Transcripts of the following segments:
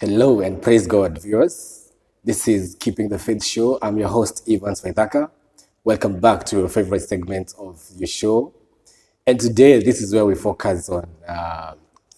Hello and praise God, viewers. This is Keeping the Faith Show. I'm your host, Evans Waithaka. Welcome back to your favorite segment of your show. And today, this is where we focus on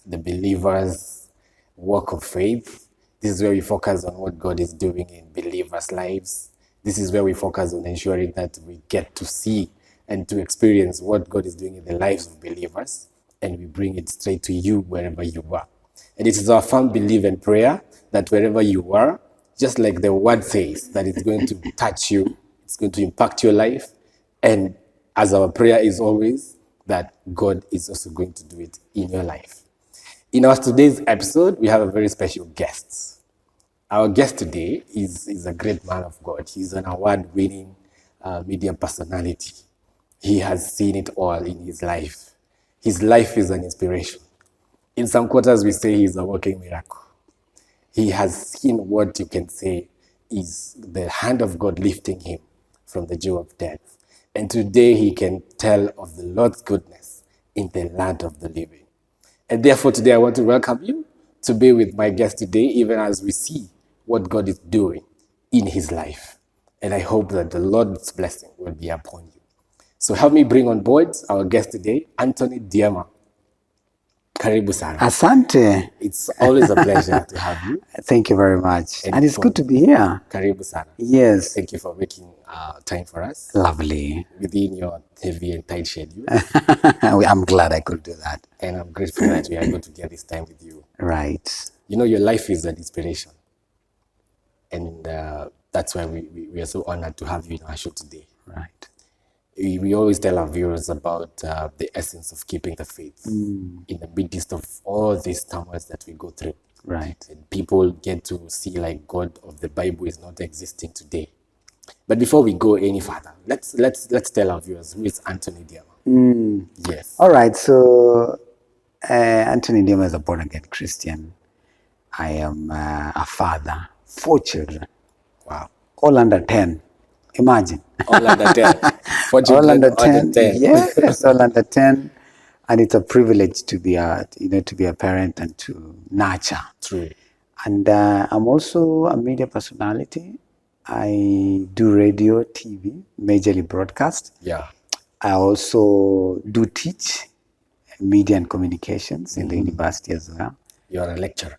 the believer's walk of faith. This is where we focus on what God is doing in believers' lives. This is where we focus on ensuring that we get to see and to experience what God is doing in the lives of believers, and we bring it straight to you wherever you are. And it is our firm belief and prayer that wherever you are, just like the word says, that it's going to touch you, it's going to impact your life, and as our prayer is always, that God is also going to do it in your life. In our today's episode, we have a very special guest. Our guest today is a great man of God. He's an award-winning media personality. He has seen it all in his life. His life is an inspiration. In some quarters, we say he's a walking miracle. He has seen what you can say is the hand of God lifting him from the jaw of death. And today he can tell of the Lord's goodness in the land of the living. And therefore today I want to welcome you to be with my guest today, even as we see what God is doing in his life. And I hope that the Lord's blessing will be upon you. So help me bring on board our guest today, NDIEMA. Karibu sana. Asante. It's always a pleasure to have you. Thank you very much. And it's good to be here. Karibu sana. Yes. Thank you for making time for us. Lovely. Within your heavy and tight schedule. I'm glad I could do that. And I'm grateful that we are able to get this time with you. Right. You know, your life is an inspiration. And that's why we are so honored to have you in our show today. Right. We always tell our viewers about the essence of keeping the faith in the midst of all these turmoils that we go through. Right. And people get to see like God of the Bible is not existing today. But before we go any further, let's tell our viewers who is NDIEMA. Yes. All right. So NDIEMA is a born-again Christian. I am a father, 4 children. Wow. All under 10. Imagine. All under 10. All under 10. Yes, all under 10. And it's a privilege to be a parent and to nurture. True. And I'm also a media personality. I do radio, TV, majorly broadcast. Yeah. I also do teach media and communications in the university as well. You're a lecturer.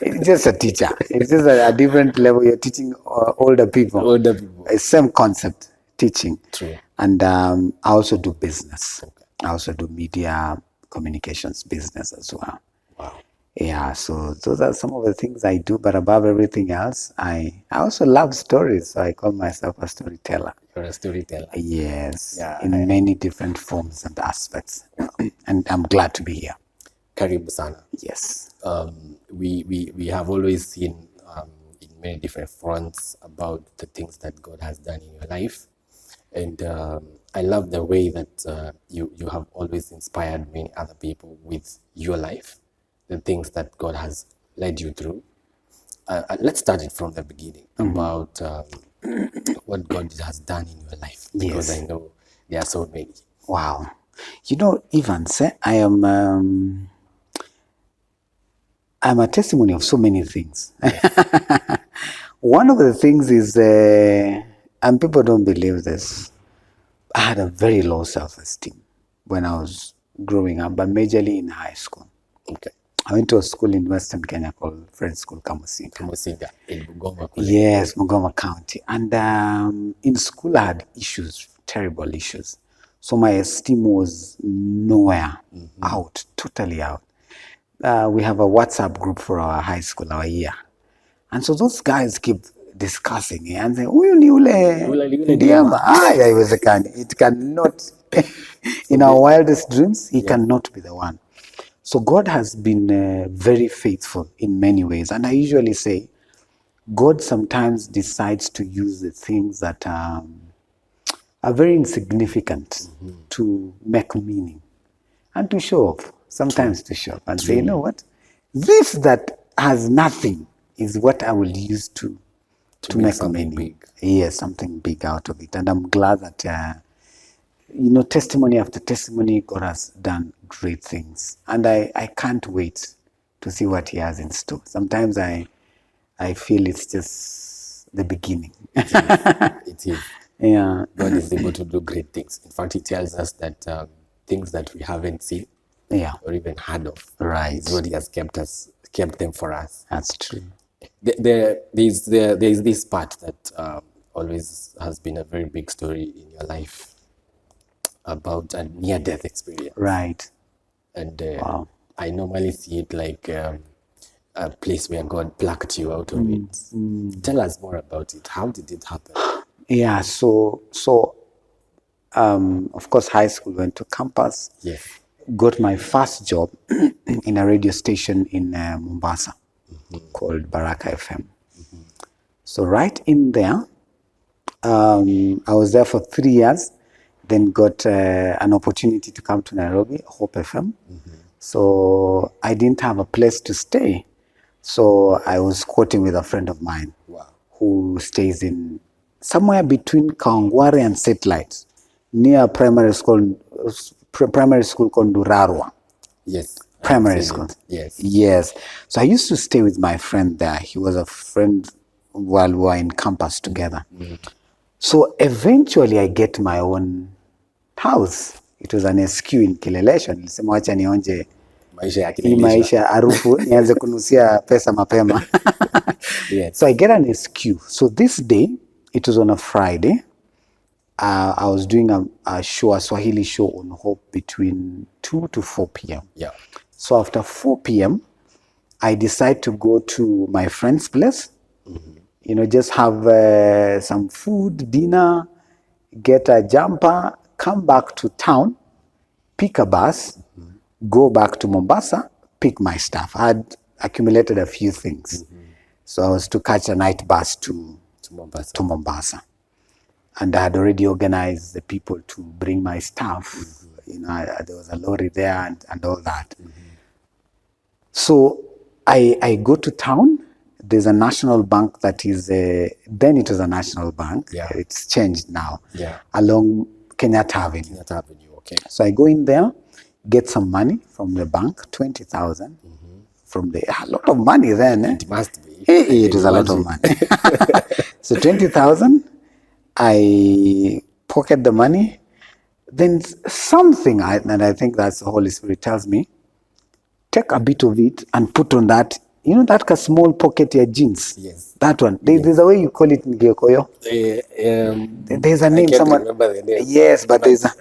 It's just a teacher. It's just a different level. You're teaching older people. Older people. Same concept, teaching. True. And I also do business. Okay. I also do media communications business as well. Wow. Yeah, so those are some of the things I do. But above everything else, I also love stories. So I call myself a storyteller. You're a storyteller. Yes, Yeah, in many different forms and aspects. And I'm glad to be here. Karibu sana. Yes. We have always seen in many different fronts about the things that God has done in your life. And I love the way that you have always inspired many other people with your life, the things that God has led you through. Let's start it from the beginning about what God has done in your life, because I know there are so many. Wow. You know, Evans, I'm a testimony of so many things. Yes. One of the things is, and people don't believe this, I had a very low self-esteem when I was growing up, but majorly in high school. Okay. I went to a school in Western Kenya called Friends School, Kamusinga. Kamusinga in Bungoma. Yes, Bungoma County. And in school I had issues, terrible issues. So my esteem was nowhere, out, totally out. We have a WhatsApp group for our high school, our year. And so those guys keep discussing it and saying, NDIEMA. It cannot, in our wildest dreams, he cannot be the one. So God has been very faithful in many ways. And I usually say, God sometimes decides to use the things that are very insignificant to make meaning and to show off. Sometimes to show up and say, you know what? This that has nothing is what I will use to make something big. Yes, something big out of it. And I'm glad that, testimony after testimony, God has done great things. And I can't wait to see what he has in store. Sometimes I feel it's just the beginning. It is. Yeah. God is able to do great things. In fact, he tells us that things that we haven't seen Yeah. or even heard of, Right. is what he has kept them for us. That's true. There's this part that always has been a very big story in your life about a near-death experience. Right. And Wow. I normally see it like a place where God plucked you out of it. Tell us more about it. How did it happen? Yeah. So of course, high school, went to campus. Yes. Got my first job in a radio station in Mombasa called Baraka FM. So right in there, I was there for 3 years, then got an opportunity to come to Nairobi, Hope FM. So I didn't have a place to stay. So I was squatting with a friend of mine. Wow. Who stays in somewhere between Kawangware and Satellite, near primary school called Durarwa. Yes. Primary school. Yes. Yes. So I used to stay with my friend there. He was a friend while we were in campus together. So eventually I get my own house. It was an SQ in Kileleshwa. Nilisema wacha nionje Maisha ya hii Kileleshwa. maisha harufu nianze kunusia pesa mapema. Yes. So I get an SQ. So this day, it was on a Friday. I was doing a show, a Swahili show on Hope between 2 to 4 p.m. Yeah. So after 4 p.m., I decide to go to my friend's place, you know, just have some food, dinner, get a jumper, come back to town, pick a bus, go back to Mombasa, pick my stuff. I had accumulated a few things. So I was to catch a night bus to Mombasa. And I had already organized the people to bring my stuff. You know, there was a lorry there and all that. So I go to town. There's a national bank that is, then it was a national bank. Yeah. It's changed now. Yeah. Along Kenyatta Avenue. Kenyatta Avenue, okay. So I go in there, get some money from the bank, 20,000. From the, a lot of money then. It must be. It was a lot of money. So 20,000, I pocket the money. Then something, and I think that's the Holy Spirit tells me, take a bit of it and put on that, you know, that small pocket your jeans. Yes. That one. There's a way you call it in Giokoyo. There's a name. I can't Someone. remember the name. Yes, but there's a,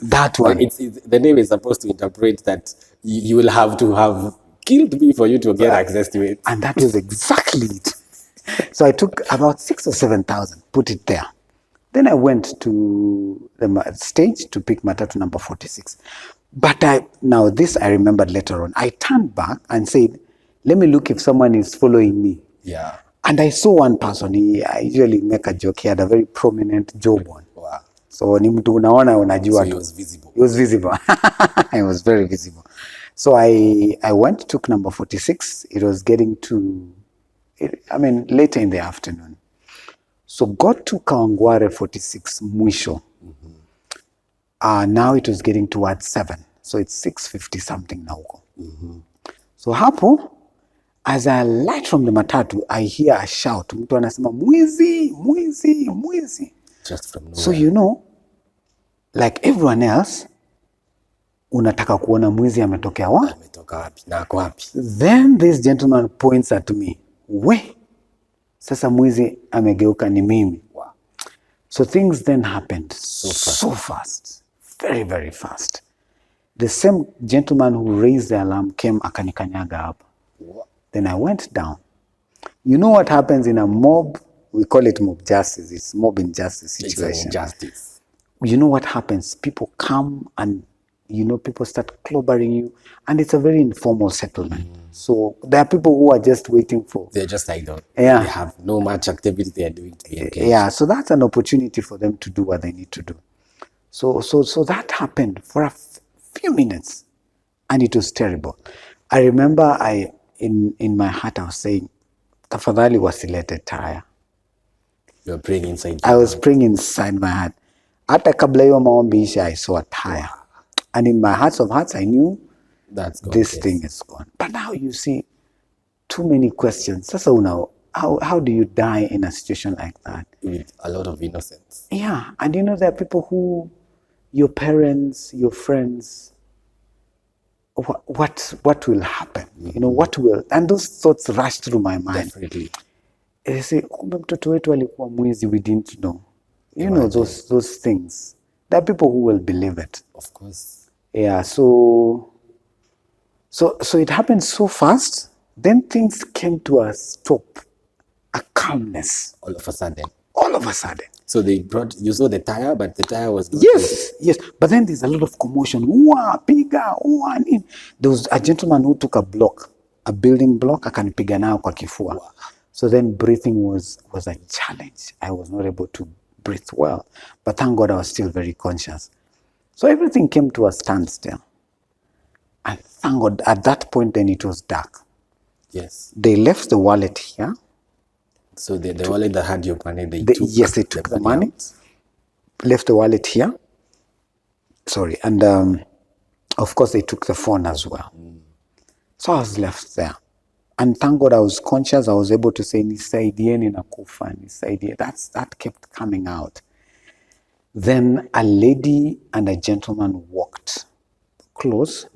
that one. It's the name is supposed to interpret that you will have to have killed me for you to get access to it. And that was exactly it. So I took about 6,000 or 7,000, put it there. Then I went to the stage to pick matatu number 46. But now this I remembered later on. I turned back and said, let me look if someone is following me. Yeah. And I saw one person. I usually make a joke. He had a very prominent jawbone. Wow. So ni mtu unaona unajua. So he was visible. He was visible. He was very visible. So I went, took number 46. It was getting to, later in the afternoon. So got to Kawangware 46 mwisho. Now it was getting towards 7. So it's 6:50 something now. So hapo, as I alight from the matatu, I hear a shout. Mtu anasema, mwizi, mwizi, mwizi. Just from nowhere. So you know, like everyone else, unataka kuona mwizi ametokea wapi? Ametoka wapi? Na ako wapi? Then this gentleman points at me. We, sasa mwizi amegeuka ni mimi. Wow. So things then happened so fast. Very, very fast. The same gentleman who raised the alarm came akanikanyaga up. Wow. Then I went down. You know what happens in a mob? We call it mob justice. It's mob injustice situation. It's an injustice. You know what happens? People come and, you know, people start clobbering you. And it's a very informal settlement. So there are people who are just waiting for. They're just idle. Yeah. They have no much activity they are doing to be engaged. Yeah, so that's an opportunity for them to do what they need to do. So that happened for a few minutes, and it was terrible. I remember in my heart I was saying, tafadhali wasilete tire. You were praying inside. I was praying inside my heart. Hata kabla hiyo maombi isha, I saw a tire. And in my hearts of hearts, I knew That's gone. This yes. thing is gone. But now you see too many questions. So now, how do you die in a situation like that? With a lot of innocence. Yeah, and you know there are people who, your parents, your friends, what will happen? You know, what will, and those thoughts rush through my mind. Definitely. They say, kumbe mtoto wetu alikuwa mwizi, we didn't know. You know, those things. There are people who will believe it. Of course. Yeah, so it happened so fast. Then things came to a stop, a calmness. All of a sudden. All of a sudden. So they brought, you saw the tire, but the tire was not. Yes. But then there's a lot of commotion. There was a gentleman who took a building block, akanipiga nayo kwa kifua. Wow. So then breathing was a challenge. I was not able to breathe well. But thank God I was still very conscious. So everything came to a standstill. And thank God at that point then it was dark. Yes. They left the wallet here. So the wallet that had your money, they took the money, left the wallet here. Sorry, and of course they took the phone as well. So I was left there. And thank God I was conscious. I was able to say, nisaidieni nakufa, nisaidie. That kept coming out. Then a lady and a gentleman walked close.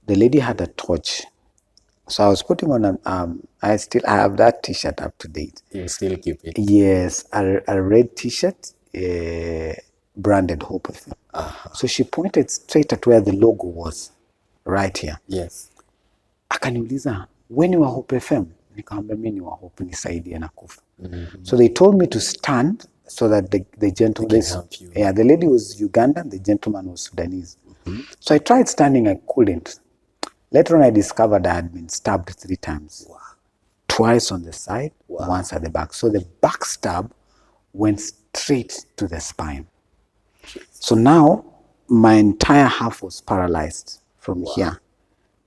The lady had a torch. So I was putting on I have that t-shirt up to date. You still keep it? Yes, a red t-shirt, branded Hope FM. So she pointed straight at where the logo was, right here. Yes. Akaniuliza, when you are Hope FM? Nikamwambia mimi ni wa Hope, nisaidie na kufa. So they told me to stand so that the gentleman, the lady was Ugandan, the gentleman was Sudanese. So I tried standing, I couldn't. Later on, I discovered I had been stabbed 3 times. Wow. Twice on the side, once at the back. So the back stab went straight to the spine. So now, my entire half was paralyzed from here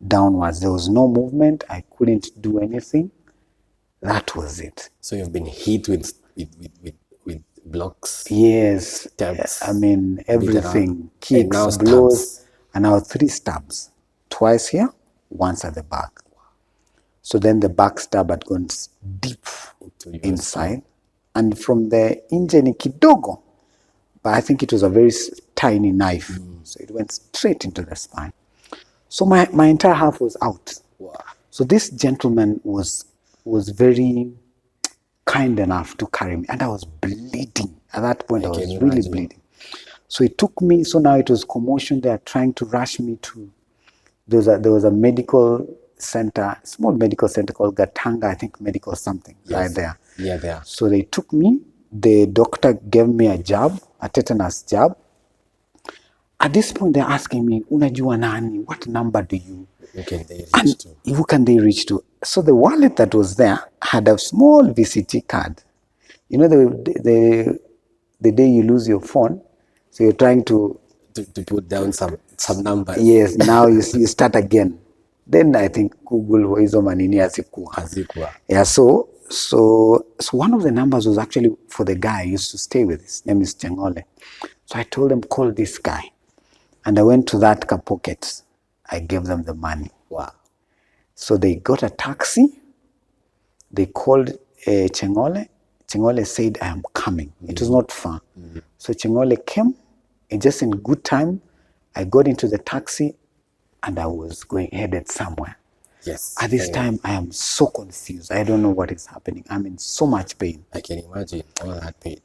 downwards. There was no movement. I couldn't do anything. That was it. So you've been hit with blocks? Yes. Stabs. I mean, everything. Kicks, blows, and now 3 stabs. Twice here, once at the back. So then the back stab had gone deep inside. And from the injury kidogo, but I think it was a very tiny knife. So it went straight into the spine. So my entire half was out. Wow. So this gentleman was very kind enough to carry me. And I was bleeding. At that point, I was really bleeding. So it took me, so now it was commotion. They are trying to rush me to, there was a medical center, small medical center called Gatanga, I think medical something, right there. Yeah, there. So they took me, the doctor gave me a jab, a tetanus jab. At this point, they're asking me, unajua nani? What number do you? Who can they reach to? Who can they reach to? So the wallet that was there had a small VCT card. You know, the day you lose your phone, so you're trying to put down some numbers. Yes, now you start again. Then I think Google hizo manini hazikuwa. Yeah, so one of the numbers was actually for the guy I used to stay with. His name is Chengole. So I told them, call this guy. And I went to that pocket. I gave them the money. Wow. So they got a taxi. They called Chengole. Chengole said, I am coming. It was not far. So Chengole came, and just in good time, I got into the taxi and I was headed somewhere. Yes. At this time, I am so confused. I don't know what is happening. I'm in so much pain. I can imagine all that pain.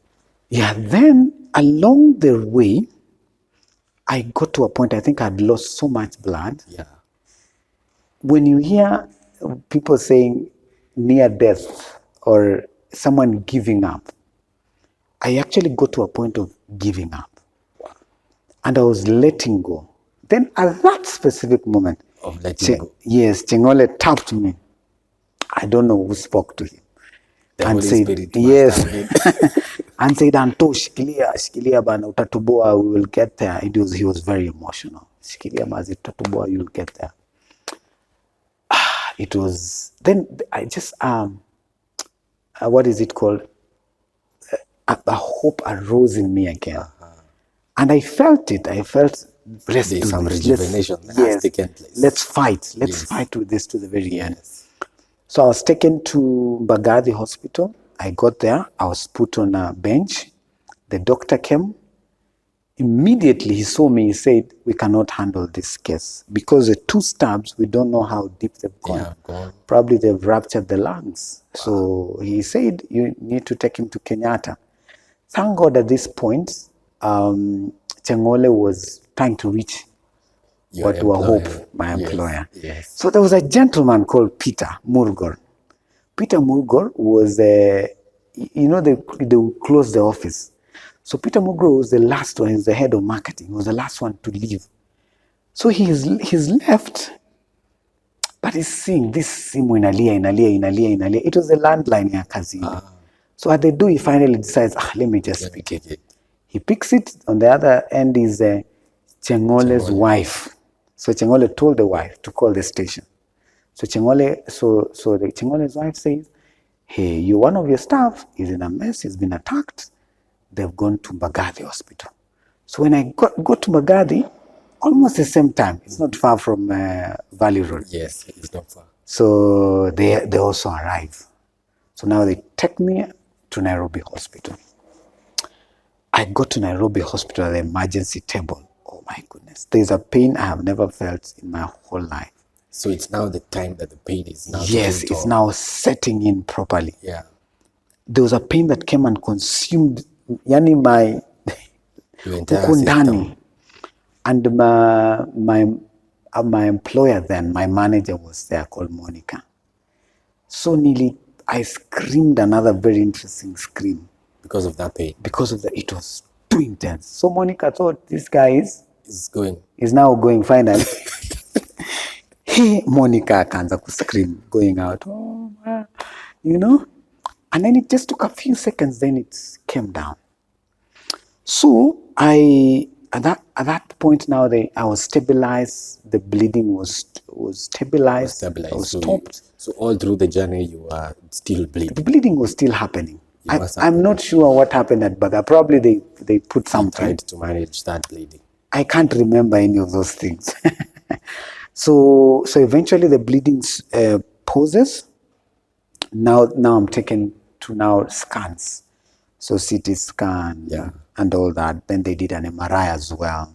Yeah, then along the way, I got to a point, I think I'd lost so much blood. Yeah. When you hear people saying near death or someone giving up, I actually got to a point of giving up. Wow. And I was letting go. Then at that specific moment, of letting go. Yes, Chengole tapped me. I don't know who spoke to him. The and Holy said, Spirit yes, and said, Anto, shikilia bana, utatuboa, we will get there. He was very emotional. Shikilia mazi, utatuboa, you will get there. It was, then I just, what is it called? A hope arose in me again. And I felt it. I felt let's There's do some this. rejuvenation that has Yes, taken place. let's fight. Let's Yes. fight with this to the very end. Yes. So I was taken to Mbagathi Hospital. I got there. I was put on a bench. The doctor came. Immediately he saw me. He said, "We cannot handle this case because the 2 stabs, we don't know how deep they've gone. Yeah, gone. Probably they've ruptured the lungs." So he said, "You need to take him to Kenyatta." Thank God at this point, Chengole was trying to reach Your what were employer. hope, my Yes, employer. yes. So there was a gentleman called Peter Murgor. Peter Murgor was, you know, they would close the office. So Peter Murgor was the last one. He's the head of marketing. He was the last one to leave. So he's left, but he's seeing this simu inalia. It was a landline ya kazini. So at the door, he finally decides, let me just pick it. He picks it. On the other end is Chengole's wife. So Chengole told the wife to call the station. So Chengole, so the Chengole's wife says, "Hey, one of your staff is in a mess. He's been attacked. They've gone to Mbagathi Hospital." So when I got to Mbagathi, almost the same time. It's not far from Valley Road. Yes, it's not far. So they also arrive. So now they take me to Nairobi Hospital. I got to Nairobi Hospital at the emergency table. Oh my goodness. There's a pain I have never felt in my whole life. So it's now the time that the pain is now. Yes, it's now setting in properly. Yeah. There was a pain that came and consumed my Your entire huku system. ndani. And my employer then, my manager was there called Monica. So nearly I screamed another very interesting scream. Because of that pain. Because of it was too intense. So Monica thought this guy is now going finally. Hey, Monica akaanza scream, going out. Oh, you know? And then it just took a few seconds, then it came down. So at that point now, I was stabilized. The bleeding was stabilized. I was stopped. So all through the journey, you are still bleeding. The bleeding was still happening. I'm not sure what happened at Baga. Probably they put something. Tried to manage that bleeding. I can't remember any of those things. So eventually the bleeding pauses. Now I'm taken to scans. So CT scan and all that. Then they did an MRI as well,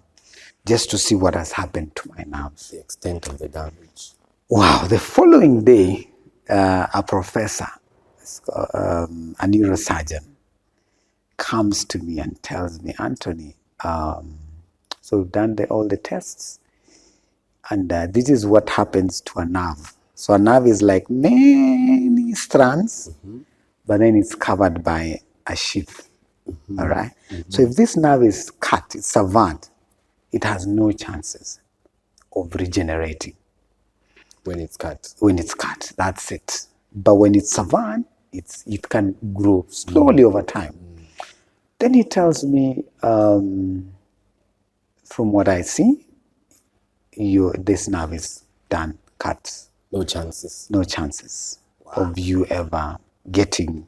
just to see what has happened to my nerves. The extent of the damage. Wow. The following day, a professor, a neurosurgeon, comes to me and tells me, "Anthony, so we've done all the tests, and this is what happens to a nerve. So a nerve is like many strands, but then it's covered by a sheath, all right? So if this nerve is cut, it's severed, it has no chances of regenerating. When it's cut. When it's cut, that's it. But when it's severed, it can grow slowly over time." Then he tells me, from what I see, this nerve is done, cut. No chances. No chances of you ever getting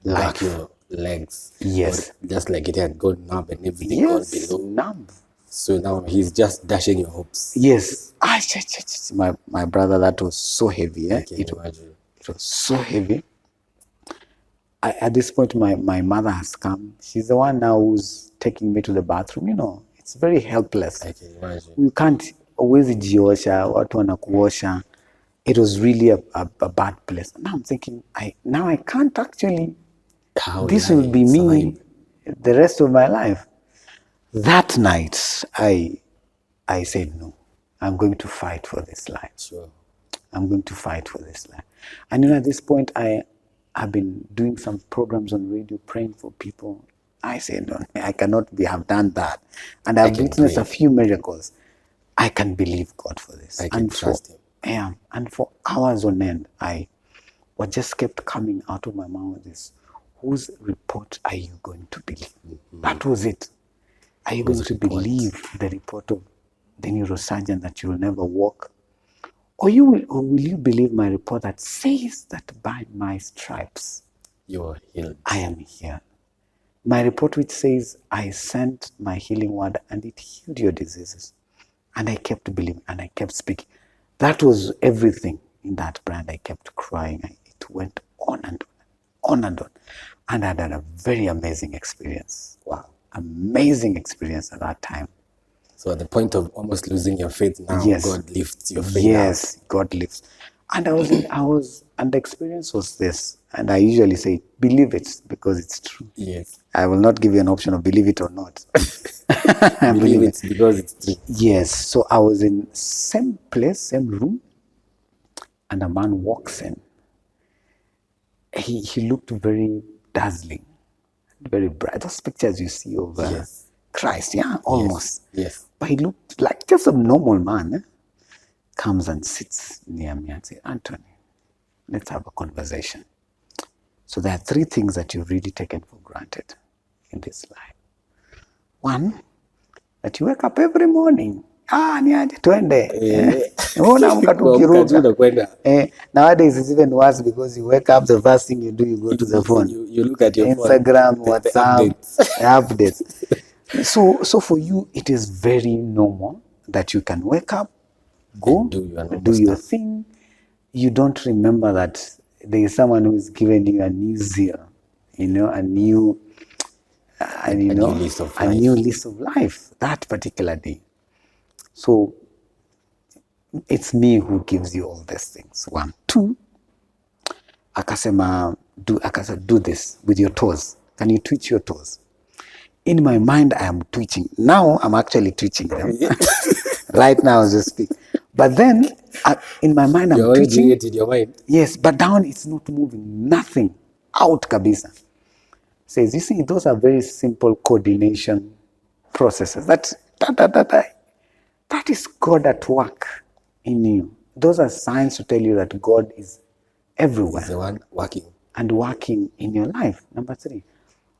life. Back your legs. Yes. Or just like it had gone numb and everything gone below. Numb. So now he's just dashing your hopes. Yes. My brother, that was so heavy. I can imagine. It was so heavy. At this point, my mother has come. She's the one now who's taking me to the bathroom. You know, it's very helpless. I can imagine. You can't always jiosha, watu wanakuosha. It was really a bad place. Now I'm thinking, I can't actually. This will be me the rest of my life. That night, I said, no, I'm going to fight for this life. Sure. I'm going to fight for this life. And at this point, I've been doing some programs on radio, praying for people. I said, no, I cannot have done that. And I've witnessed a few miracles. I can believe God for this. I can trust Him. Yeah, and for hours on end, what just kept coming out of my mouth is, whose report are you going to believe? That was it. Are you going to believe the report of the neurosurgeon that you will never walk? Or will you believe my report that says that by my stripes you are healed? I am healed. My report which says, I sent my healing word and it healed your diseases. And I kept believing and I kept speaking. That was everything in that brand. I kept crying. It went on and on and on. And I had a very amazing experience. Wow. Amazing experience at that time. So at the point of almost losing your faith now, Yes. God lifts your faith. Yes, God lifts. And and the experience was this. And I usually say, believe it because it's true. Yes. I will not give you an option of believe it or not. Believe it because it's true. Yes. So I was in same place, same room, and a man walks in. He looked very dazzling, very bright. Those pictures you see of Yes. Christ, yeah, almost. Yes. But he looked like just a normal man. Comes and sits near me and says, Anthony, let's have a conversation. So there are three things that you've really taken for granted in this life. One, that you wake up every morning. Niaje twende. Unaamka tu ukiruka. Nowadays it's even worse because you wake up, the first thing you do, you go to the phone. You look at your Instagram, phone. WhatsApp, updates. So for you, it is very normal that you can wake up, go, do your thing. You don't remember that there is someone who is giving you a new zeal, a new list of life that particular day. So it's me who gives you all these things. One. Two, akasema, do this with your toes. Can you twitch your toes? In my mind, I am twitching. Now I'm actually twitching them. Right now as I speak. But then in my mind, I'm twitching. It in your mind. Yes, but down it's not moving. Nothing. Out kabisa. Says, you see, those are very simple coordination processes. That is God at work in you. Those are signs to tell you that God is everywhere. He's the one working. And working in your life. Number three,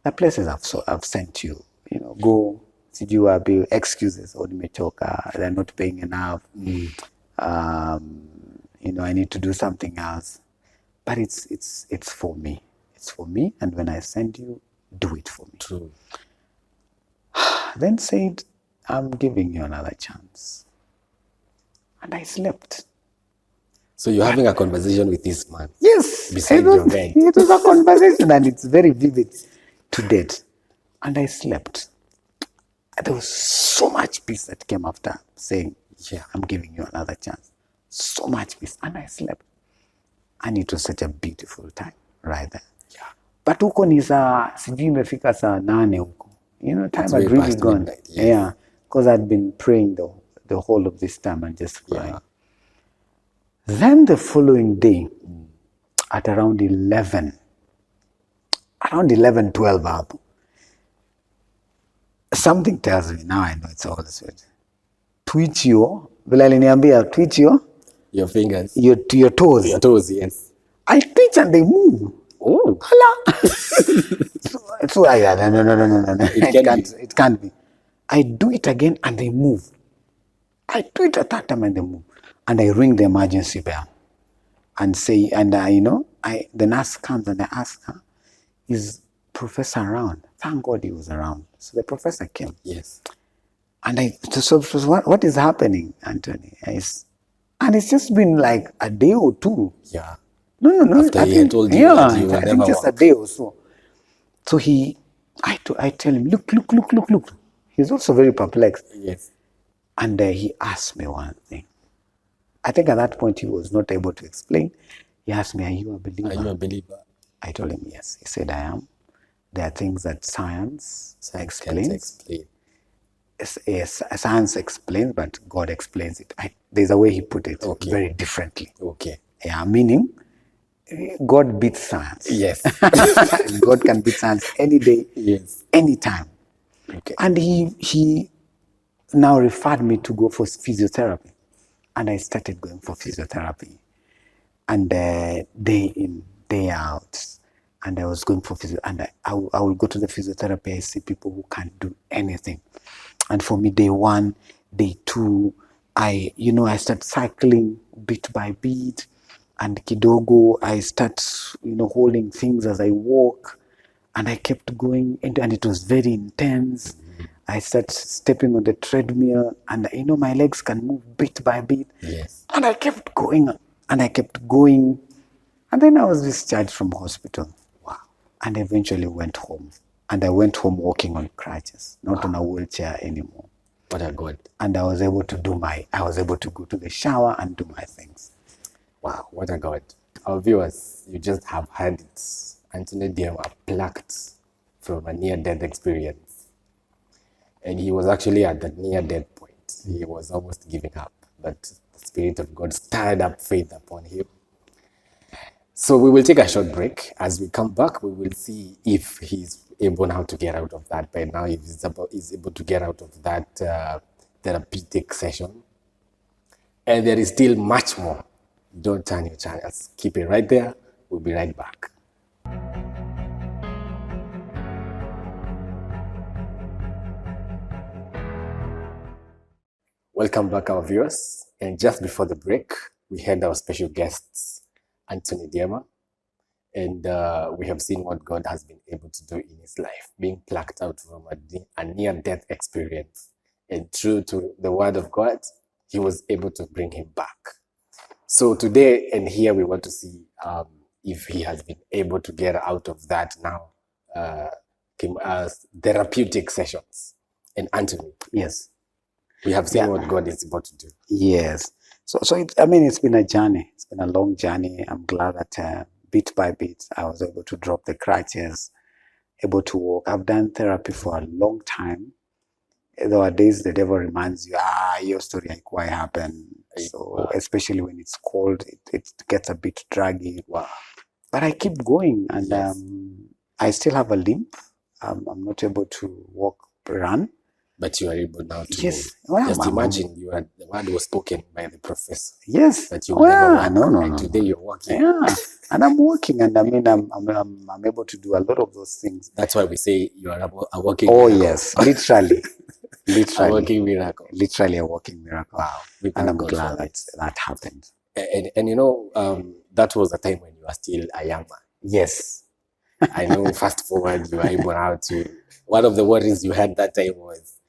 the places I've sent you. Go, be excuses, or they're not paying enough. I need to do something else. But it's for me. It's for me, and when I send you, do it for me. True. Then said, I'm giving you another chance. And I slept. So you're having a conversation with this man? Yes. Beside your bed? It was a conversation, and it's very vivid to date. And I slept. There was so much peace that came after saying, yeah, I'm giving you another chance. So much peace. And I slept. And it was such a beautiful time right there. Yeah. But huko ni sijui imefika saa 8 huko. Time had really gone. Midnight, yes. Yeah. Because I'd been praying the whole of this time and just crying. Yeah. Then the following day, at around 12 up, something tells me, now I know it's all sweet. Twitch your fingers. Your toes. Your toes, yes. I twitch and they move. Oh. So no. It can't be. I do it again and they move. I do it at that time and they move. And I ring the emergency bell and say, the nurse comes and I ask her, is Professor around? Thank God he was around. So the professor came. Yes. And so what is happening, Anthony? And it's just been like a day or two. Yeah. No. After he told you that you will never just walk. A day or so. So I tell him, look. He's also very perplexed. Yes. And he asked me one thing. I think at that point he was not able to explain. He asked me, are you a believer? Are you a believer? I told him yes. He said, I am. There are things that science explains. Yes, science explains, but God explains it. There's a way he put it very differently. Okay. Yeah, meaning God beats science. Yes. God can beat science any day, yes, anytime. Okay. And he now referred me to go for physiotherapy. And I started going for physiotherapy. And day in, day out. And I was going for physio. And I will go to the physiotherapy. I see people who can't do anything. And for me, day 1, day 2, I start cycling bit by bit. And kidogo, I start, holding things as I walk. And I kept going, and it was very intense. I started stepping on the treadmill, and my legs can move bit by bit. Yes. And I kept going, and I kept going. And then I was discharged from hospital. Wow. And eventually went home. And I went home walking on crutches, not on a wheelchair anymore. What a God. And I was able to go to the shower and do my things. Wow, what a God. Our viewers, you just have heard it. NDIEMA plucked from a near-death experience. And he was actually at the near-death point. He was almost giving up. But the Spirit of God stirred up faith upon him. So we will take a short break. As we come back, we will see if he's able now to get out of that. By now, if he's able to get out of that therapeutic session. And there is still much more. Don't turn your channels. Keep it right there. We'll be right back. Welcome back, our viewers. And just before the break, we had our special guests, NDIEMA. And we have seen what God has been able to do in his life, being plucked out from a near-death experience. And true to the word of God, he was able to bring him back. So today and here we want to see if he has been able to get out of that now therapeutic sessions. And Anthony, Yes. we have seen what God is about to do. Yes. So it's been a journey. It's been a long journey. I'm glad that bit by bit, I was able to drop the crutches, able to walk. I've done therapy for a long time. There are days the devil reminds you, your story haikuwahi happen. So especially when it's cold, it gets a bit draggy. Wow. But I keep going, and Yes. I still have a limp. I'm not able to walk, run. But you are able now to Yes. just imagine the word was spoken by the professor. Yes. That you will never walk. No. And today you're walking. Yeah. And I'm working, and I'm able to do a lot of those things. That's why we say you are a walking Oh miracle. yes, literally. A walking miracle. Literally a walking miracle. Wow. And I'm glad that happened. And that was a time when you were still a young man. Yes. I know, fast forward, you were able now to, one of the worries you had that time was,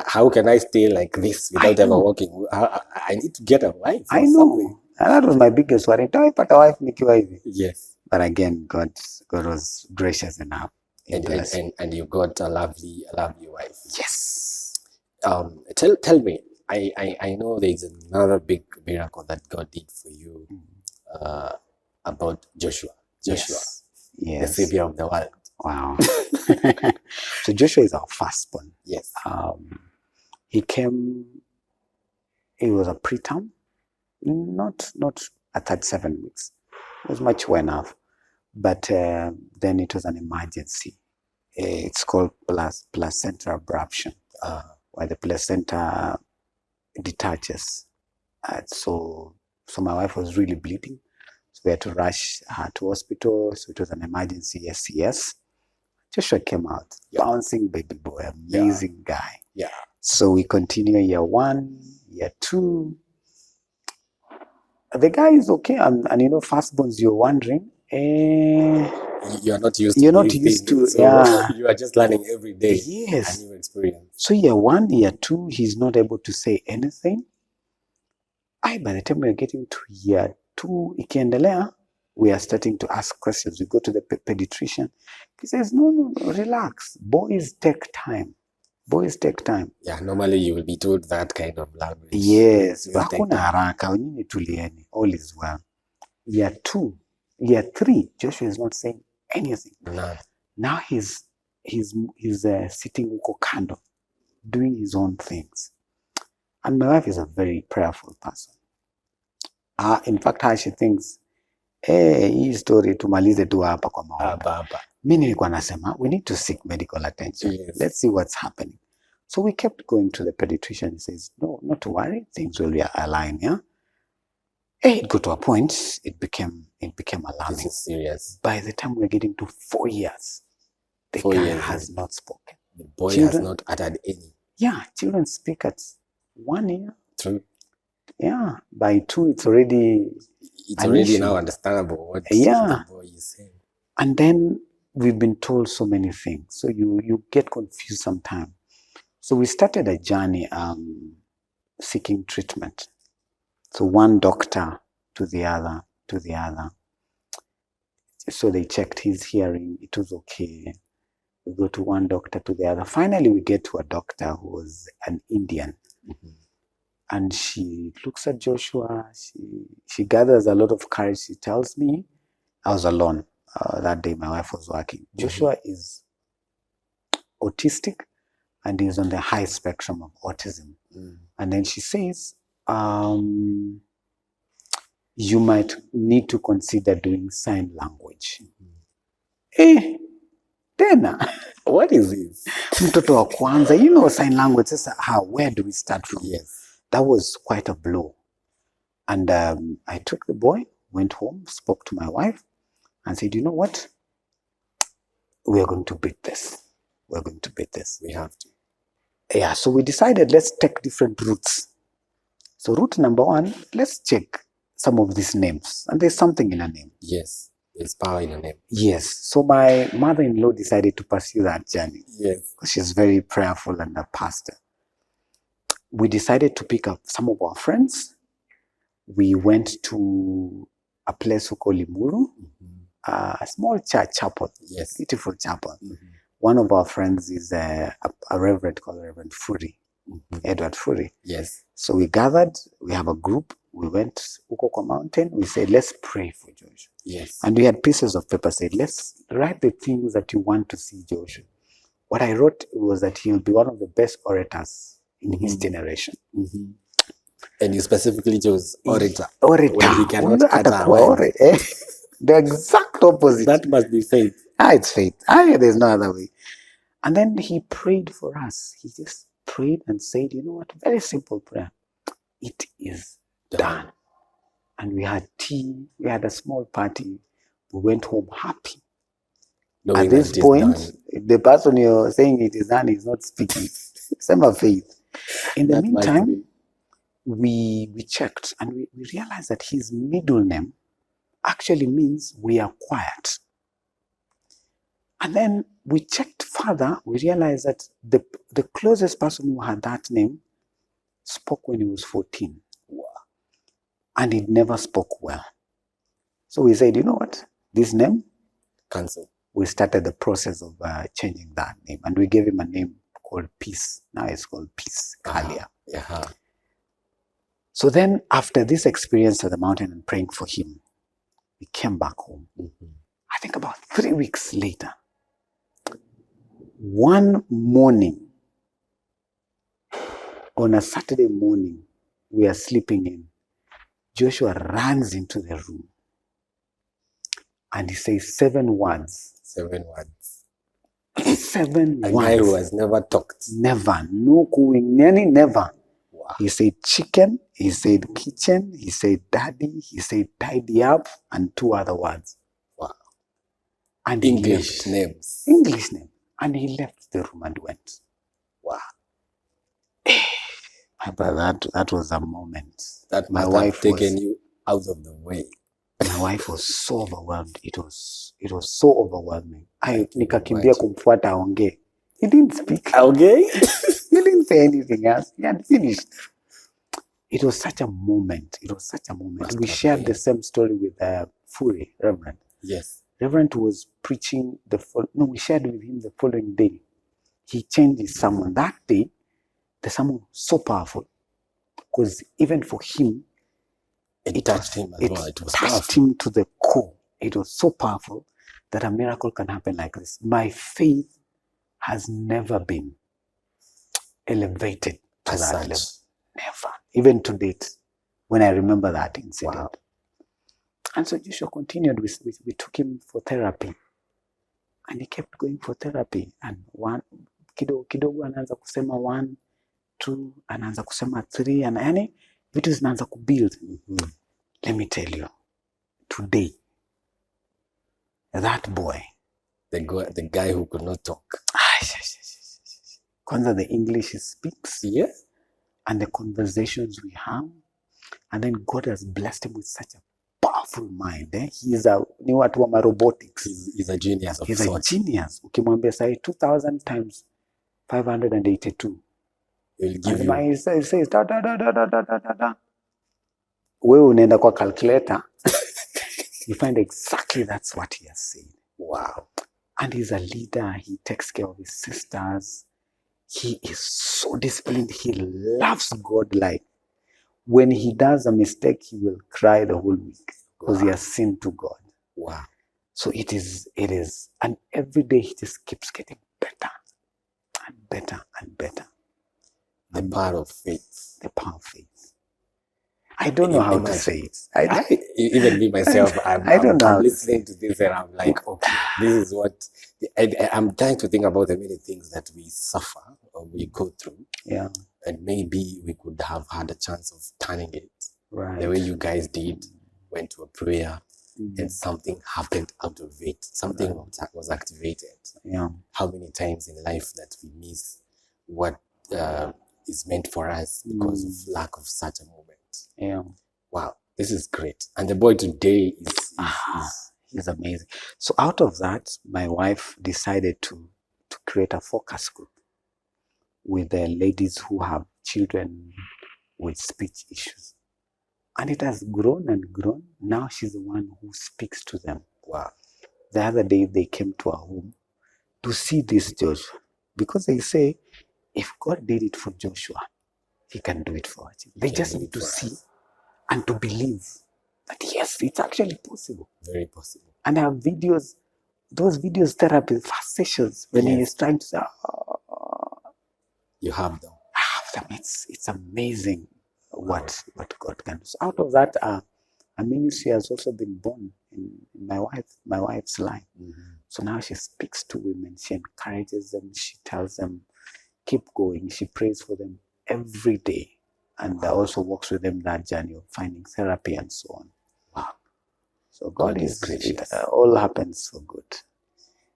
how can I stay like this without ever walking? I need to get a wife. I know. Something. And that was my biggest worry. Nitapata wife nikiwa hivi. Yes. But again, God was gracious enough. And you got a lovely wife. Yes. Tell me, I know there is another big miracle that God did for you about Joshua. Yes. The savior of the world. Wow. So Joshua is our firstborn. Yes. He was a preterm, not at 37 weeks. It was mature enough. But then it was an emergency. It's called placenta abruption, where the placenta detaches. So my wife was really bleeding. So we had to rush her to hospital. So it was an emergency SCS. Joshua came out, bouncing baby boy, amazing guy. Yeah. So we continue year 1, year 2. The guy is okay, and firstborns, you're wondering, you're not used to, so yeah. You are just learning every day. Yes. A new experience. So year 1, year 2, he's not able to say anything. By the time we're getting to year 2, ikiendelea, we are starting to ask questions. We go to the pediatrician. He says, no, relax. Boys take time. Yeah, normally you will be told that kind of language. Yes. Hakuna haraka, nyinyi tulieni. All is well. Year 3, Joshua is not saying anything. No. Now he's sitting huko kando, doing his own things. And my wife is a very prayerful person. In fact, how she thinks, hii story tumalize tu hapa kwa maombi. Mimi nilikuwa nasema, we need to seek medical attention. Yes. Let's see what's happening. So we kept going to the pediatrician. He says, no, not to worry. Things will align, yeah? It got to a point, it became alarming. This is serious. By the time we're getting to 4 years, the guy has not spoken. The boy has not uttered any. Yeah, children speak at 1 year. True. Yeah, by 2, it's already now understandable what the boy is saying. And then we've been told so many things, so you get confused sometimes. So we started a journey seeking treatment. So one doctor to the other. So they checked his hearing, it was okay. We go to one doctor to the other. Finally, we get to a doctor who was an Indian. And she looks at Joshua, she gathers a lot of courage. She tells me, I was alone that day, my wife was working. Joshua is autistic and is on the high spectrum of autism. And then she says, you might need to consider doing sign language. Tena. What is this? Mtoto wa kwanza, you know, sign language. Where do we start from? Yes. That was quite a blow. And I took the boy, went home, spoke to my wife, and said, you know what? We're going to beat this. We're going to beat this. We have to. Yeah, so we decided, let's take different routes. So route number one, let's check some of these names. And there's something in a name. Yes, there's power in a name. Yes. So my mother-in-law decided to pursue that journey. Yes. She's very prayerful and a pastor. We decided to pick up some of our friends. We went to a place we call Limuru, a small chapel. Yes. Beautiful chapel. One of our friends is a reverend called Reverend Furi, Edward Furi. Yes. So we gathered, we have a group, we went Ukoko Mountain, we said, let's pray for Joshua. Yes. And we had pieces of paper, said, let's write the things that you want to see Joshua. What I wrote was that he'll be one of the best orators in his generation. And you specifically chose orator. Orator. When he cannot utter words. The exact opposite. That must be faith. It's faith. There's no other way. And then he prayed for us. He just prayed and said, you know what? Very simple prayer. It is done. And we had tea. We had a small party. We went home happy. Knowing at this point, the person you're saying it is done is not speaking. Same of faith. In the meantime, we checked and we realized that his middle name actually means we are quiet. And then we checked further, we realized that the closest person who had that name spoke when he was 14. And he never spoke well. So we said, you know what? This name? Cancel. We started the process of changing that name. And we gave him a name called Peace. Now it's called Peace Kalia. So then after this experience at the mountain and praying for him, we came back home. I think about 3 weeks later, one morning, on a Saturday morning, we are sleeping in. Joshua runs into the room and he says 7 words. 7 words. 7 words. A words. guy who has never talked. Never. No cooing. Never. Wow. He said chicken. He said kitchen. He said daddy. He said tidy up. And 2 other words. Wow. And English names. English name. And he left the room and went. Wow. But that was a moment. That my wife taken you out of the way. My wife was so overwhelmed. It was so overwhelming. Nikakimbia kumfuata aongee. He didn't speak. Okay. He didn't say anything else. He had finished. It was such a moment. We shared the same story with Furi, Reverend. Yes. Reverend was preaching we shared with him the following day. He changed his sermon. That day, the sermon was so powerful. Because even for him, it touched him as well. It was touched him to the core. It was so powerful that a miracle can happen like this. My faith has never been elevated to that level. Never. Even to date, when I remember that incident. Wow. And so Joshua continued. We took him for therapy. And he kept going for therapy. And kidogo anaanza kusema 1, 2, anaanza kusema 3, and yani vitu zinaanza kubuild. Let me tell you, today, that boy, the guy who could not talk, kwanza the English he speaks, yes, and the conversations we have, and then God has blessed him with such a powerful powerful mind. He's a ni watu wa robotics. He's a genius of He's a sorts. genius. Ukimwambia sahi 2000 times 582. He'll give you. He says da da da da da da da da. Wewe unaenda kwa calculator. You find exactly that's what he has said. Wow. And he's a leader. He takes care of his sisters. He is so disciplined. He loves God. Like when he does a mistake, he will cry the whole week because he has sinned to God. Wow. So it is. And every day he just keeps getting better and better and better. The power of faith. The power of faith. I don't know how to say it. Even me myself, I'm listening to this and I'm like, okay, this is what I'm trying to think about the many things that we suffer or we go through. Yeah. And maybe we could have had a chance of turning it. Right. The way you guys did, went to a prayer and something happened out of it. Something was activated. Yeah. How many times in life that we miss what is meant for us because of lack of such a moment. Yeah. Wow, this is great. And the boy today he's amazing. So out of that, my wife decided to create a focus group with the ladies who have children with speech issues. And it has grown and grown. Now she's the one who speaks to them. Wow. The other day they came to our home to see this Joshua. Because they say, if God did it for Joshua, he can do it for us. They just need to see and to believe that yes, it's actually possible. Very possible. And I have videos, those videos therapy, fast sessions, when he is trying to say, you have them. I have them. It's amazing what God can do. So out of that, a ministry has also been born in my wife's life. So now she speaks to women, she encourages them, she tells them, keep going. She prays for them every day and also works with them that journey of finding therapy and so on. Wow. So God is gracious. It all happens for good.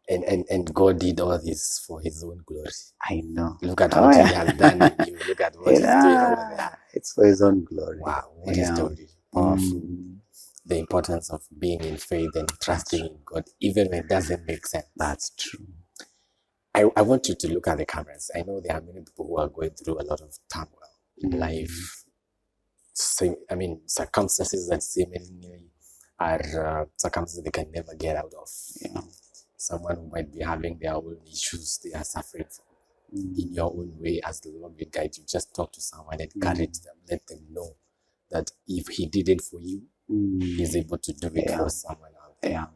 And God did all this for his own glory. I know. Look at what he has done. You look at what he's doing over there. It's for his own glory. Wow. What a story. Powerful. The importance of being in faith and trusting in God, even when it doesn't make sense. That's true. I want you to look at the cameras. I know there are many people who are going through a lot of turmoil in life. Circumstances that seemingly are circumstances they can never get out of. Yeah. Someone who might be having their own issues they are suffering from. In your own way, as the Lord will guide you, just talk to someone, encourage them, let them know that if he did it for you, he's able to do it for someone else. Yeah.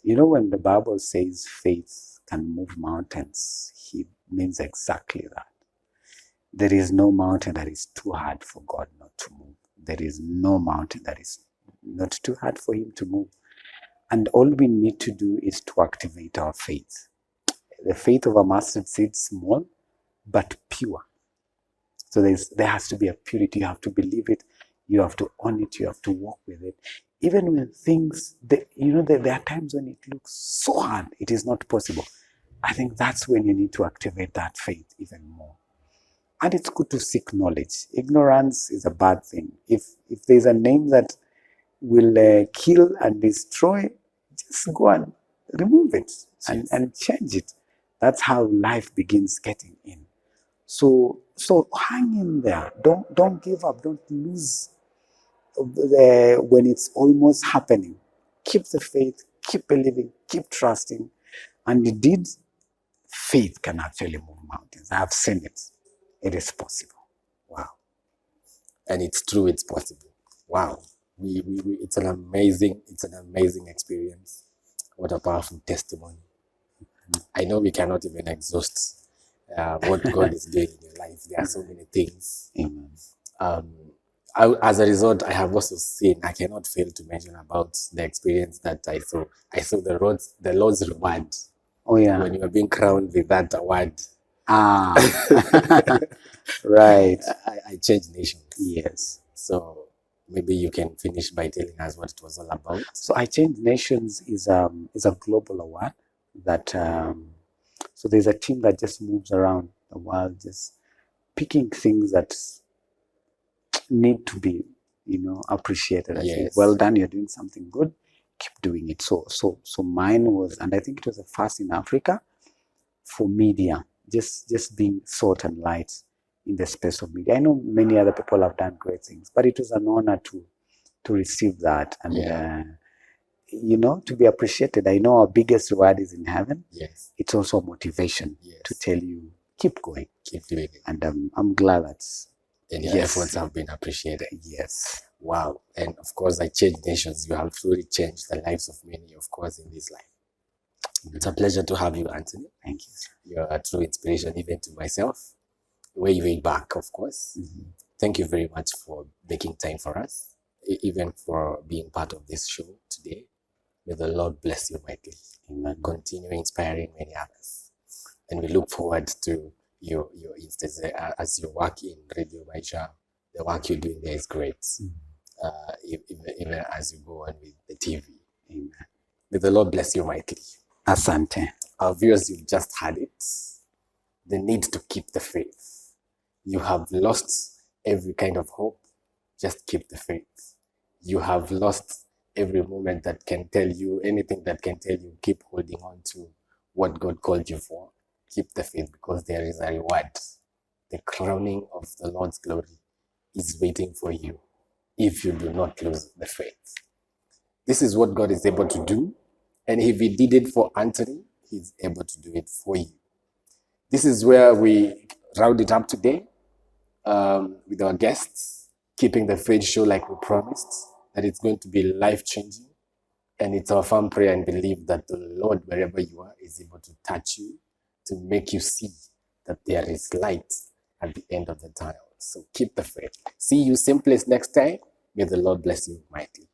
You know, when the Bible says faith can move mountains, he means exactly that. There is no mountain that is too hard for God not to move. There is no mountain that is not too hard for him to move. And all we need to do is to activate our faith. The faith of a mustard seed, small but pure. So there has to be a purity. You have to believe it. You have to own it. You have to walk with it. Even when things, there are times when it looks so hard, it is not possible. I think that's when you need to activate that faith even more. And it's good to seek knowledge. Ignorance is a bad thing. If there's a name that will kill and destroy, just go and remove it and change it. That's how life begins getting in. So hang in there. Don't give up. Don't lose when it's almost happening. Keep the faith. Keep believing. Keep trusting. And indeed, faith can actually move mountains. I have seen it. It is possible. Wow. And it's true. It's possible. Wow. It's an amazing experience. What a powerful testimony. I know we cannot even exhaust what God is doing in your life. There are so many things. As a result, I have also seen, I cannot fail to mention about the experience that I saw. I saw the Lord's reward. Oh yeah. When you were being crowned with that award. Right. I changed nations. Yes. So maybe you can finish by telling us what it was all about. So I Changed Nations is a global award that so there's a team that just moves around the world, just picking things that need to be, appreciated. I say, Yes. well done, you're doing something good, keep doing it. So mine was, and I think it was the first in Africa for media, just being salt and light in the space of media. I know many other people have done great things, but it was an honor to receive that and to be appreciated. I know our biggest reward is in heaven. Yes. It's also motivation to tell you, keep going, keep doing it. And I'm glad that your efforts have been appreciated. Yes. Wow. And of course, I changed nations. You have truly changed the lives of many, of course, in this life. It's a pleasure to have you, Anthony. Thank you. You're a true inspiration even to myself, way back, of course. Thank you very much for making time for us, even for being part of this show today. May the Lord bless you mightily. Amen. Continue inspiring many others. And we look forward to your instance as you work in Radio Maisha. The work you're doing there is great. Even as you go on with the TV. Amen. May the Lord bless you mightily. Asante. Our viewers, you've just had it. The need to keep the faith. You have lost every kind of hope. Just keep the faith. You have lost every moment that can tell you, anything that can tell you, keep holding on to what God called you for. Keep the faith, because there is a reward. The crowning of the Lord's glory is waiting for you if you do not lose the faith. This is what God is able to do. And if he did it for Anthony, he's able to do it for you. This is where we round it up today with our guests, keeping the faith show like we promised, that it's going to be life-changing. And it's our firm prayer and belief that the Lord, wherever you are, is able to touch you, to make you see that there is light at the end of the tunnel. So keep the faith. See you same place next time. May the Lord bless you mightily.